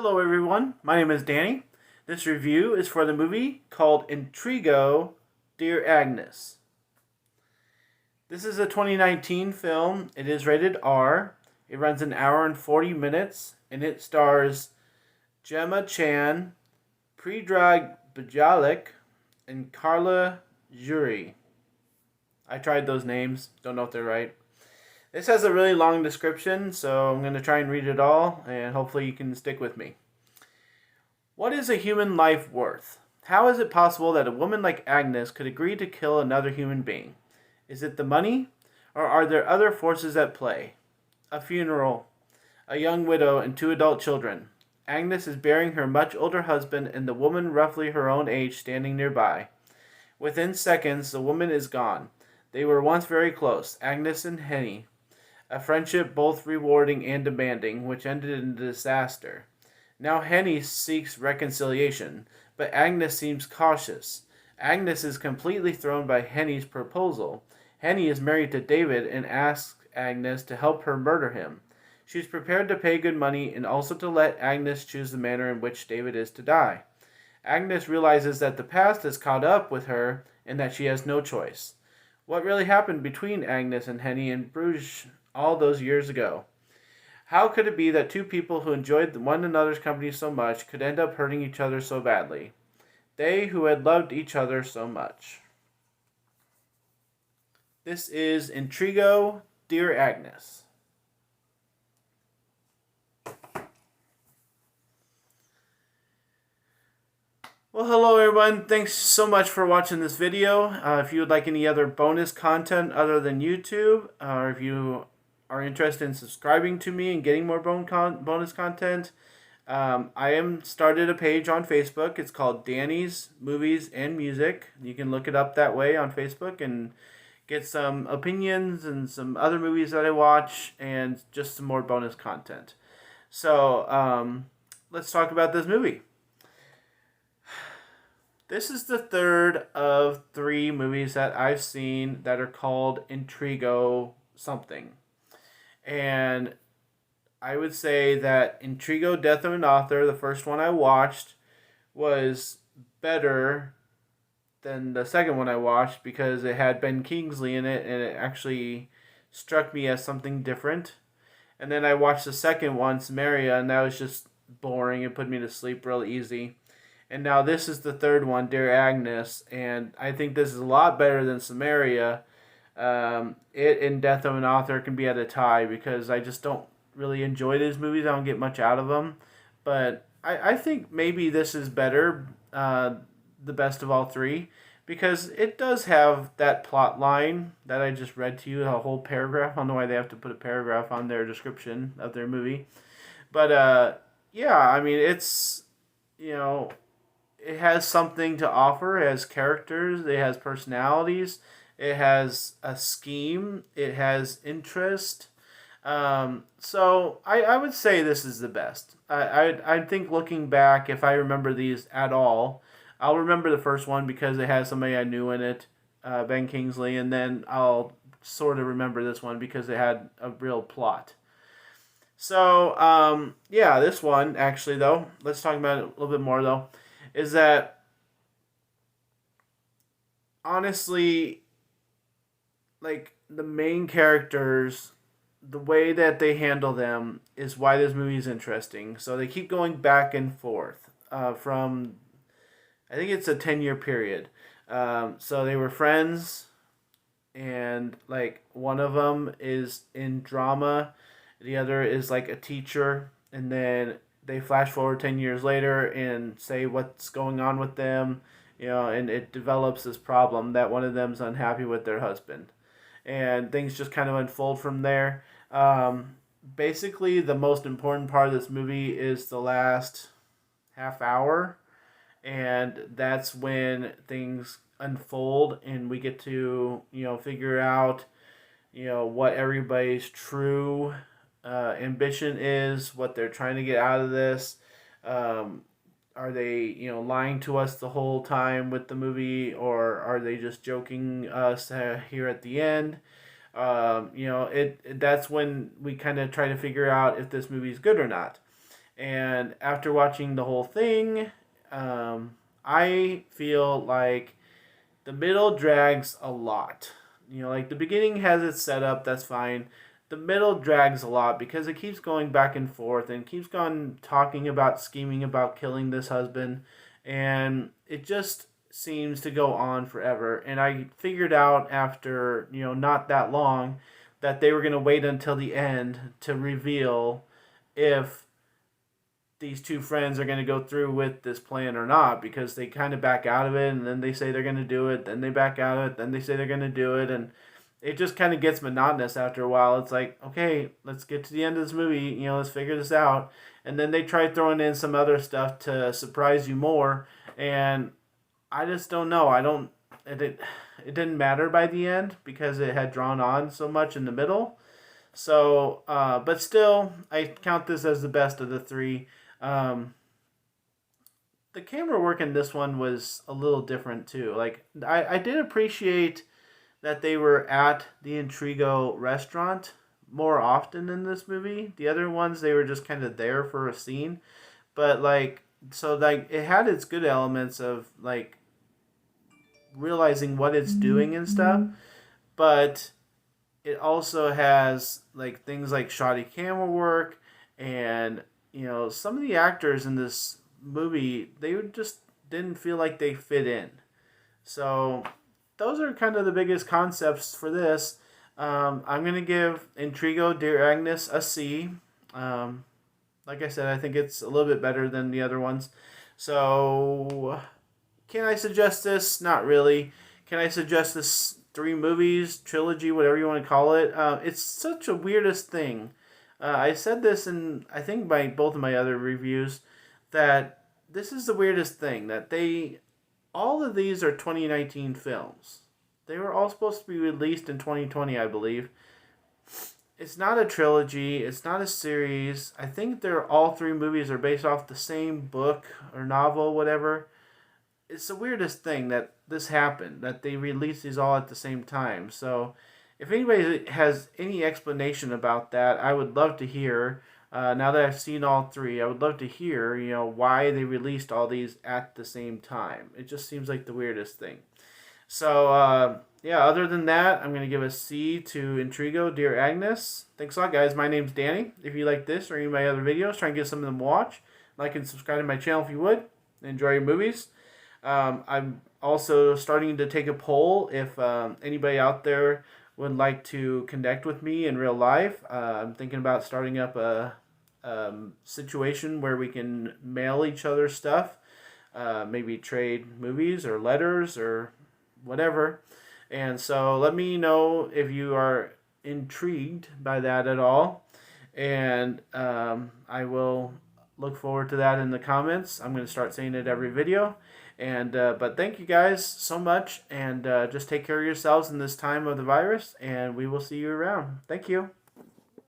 Hello everyone, my name is Danny. This review is for the movie called Intrigo, Dear Agnes. This is a 2019 film. It is rated R. It runs an hour and 40 minutes, and it stars Gemma Chan, Predrag Bajalik, and Carla Juri. I tried those names, don't know if they're right. This has a really long description, so I'm going to try and read it all, and hopefully you can stick with me. What is a human life worth? How is it possible that a woman like Agnes could agree to kill another human being? Is it the money, or are there other forces at play? A funeral, a young widow, and 2 adult children. Agnes is burying her much older husband and the woman roughly her own age standing nearby. Within seconds, the woman is gone. They were once very close, Agnes and Henny. A friendship both rewarding and demanding, which ended in disaster. Now Henny seeks reconciliation, but Agnes seems cautious. Agnes is completely thrown by Henny's proposal. Henny is married to David and asks Agnes to help her murder him. She's prepared to pay good money and also to let Agnes choose the manner in which David is to die. Agnes realizes that the past has caught up with her and that she has no choice. What really happened between Agnes and Henny in Bruges all those years ago? How could it be that 2 people who enjoyed one another's company so much could end up hurting each other so badly? They who had loved each other so much. This is Intrigo, Dear Agnes. Well, hello everyone. Thanks so much for watching this video. If you would like any other bonus content other than YouTube, or if you are interested in subscribing to me and getting more bonus content, I am started a page on Facebook. It's called Danny's Movies and Music. You can look it up that way on Facebook and get some opinions and some other movies that I watch and just some more bonus content. So let's talk about this movie. This is the third of 3 movies that I've seen that are called Intrigo something. And I would say that Intrigo, Death of an Author, the first one I watched, was better than the second one I watched because it had Ben Kingsley in it and it actually struck me as something different. And then I watched the second one, Samaria, and that was just boring. It put me to sleep real easy. And now this is the third one, Dear Agnes, and I think this is a lot better than Samaria. It and Death of an Author can be at a tie because I just don't really enjoy these movies. I don't get much out of them. But I think maybe this is better, the best of all 3, because it does have that plot line that I just read to you, a whole paragraph. I don't know why they have to put a paragraph on their description of their movie. But, yeah, I mean, it's, it has something to offer. It has characters. It has personalities. It has a scheme. It has interest. So I would say this is the best. I think looking back, if I remember these at all, I'll remember the first one because it has somebody I knew in it, Ben Kingsley, and then I'll sort of remember this one because it had a real plot. So, yeah, this one, actually, though, let's talk about it a little bit more, though, is that, honestly, like, the main characters, the way that they handle them is why this movie is interesting. So they keep going back and forth from, I think it's a 10-year period. So they were friends, and, like, one of them is in drama, the other is like a teacher, and then they flash forward 10 years later and say what's going on with them, and it develops this problem that one of them's unhappy with their husband. And things just kind of unfold from there. Basically, the most important part of this movie is the last half hour, and that's when things unfold and we get to, figure out, what everybody's true ambition is, what they're trying to get out of this. Are they, lying to us the whole time with the movie, or are they just joking us here at the end? That's when we kind of try to figure out if this movie is good or not. And after watching the whole thing, I feel like the middle drags a lot. You know, like the beginning has its setup, that's fine. The middle drags a lot because it keeps going back and forth and keeps going talking about scheming about killing this husband, and it just seems to go on forever. And I figured out after, not that long that they were going to wait until the end to reveal if these two friends are going to go through with this plan or not, because they kind of back out of it and then they say they're going to do it, then they back out of it, then they say they're going to do it, and it just kind of gets monotonous after a while. It's like, okay, let's get to the end of this movie, let's figure this out. And then they try throwing in some other stuff to surprise you more, and I just don't know. It didn't matter by the end because it had drawn on so much in the middle. So, but still, I count this as the best of the three. Um, the camera work in this one was a little different too. Like, I did appreciate that they were at the Intrigo restaurant more often in this movie. The other ones, they were just kind of there for a scene. But, like, so, like, it had its good elements of, like, realizing what it's doing and stuff. But it also has, like, things like shoddy camera work, and some of the actors in this movie, they just didn't feel like they fit in. So those are kind of the biggest concepts for this. I'm going to give Intrigo, Dear Agnes a C. Like I said, I think it's a little bit better than the other ones. So, can I suggest this? Not really. Can I suggest this 3 movies, trilogy, whatever you want to call it? It's such a weirdest thing. I said this in, I think, by both of my other reviews, that this is the weirdest thing, that all of these are 2019 films. They were all supposed to be released in 2020, I believe. It's not a trilogy. It's not a series. I think all 3 movies are based off the same book or novel, whatever. It's the weirdest thing that this happened, that they released these all at the same time. So, if anybody has any explanation about that, I would love to hear. Now that I've seen all 3, I would love to hear, why they released all these at the same time. It just seems like the weirdest thing. So, yeah, other than that, I'm going to give a C to Intrigo, Dear Agnes. Thanks a lot, guys. My name's Danny. If you like this or any of my other videos, try and get some of them to watch. Like and subscribe to my channel if you would. Enjoy your movies. I'm also starting to take a poll if anybody out there would like to connect with me in real life. I'm thinking about starting up a situation where we can mail each other stuff, maybe trade movies or letters or whatever. And so let me know if you are intrigued by that at all. And I will look forward to that in the comments. I'm going to start saying it every video. And but thank you guys so much, and just take care of yourselves in this time of the virus, and we will see you around. Thank you.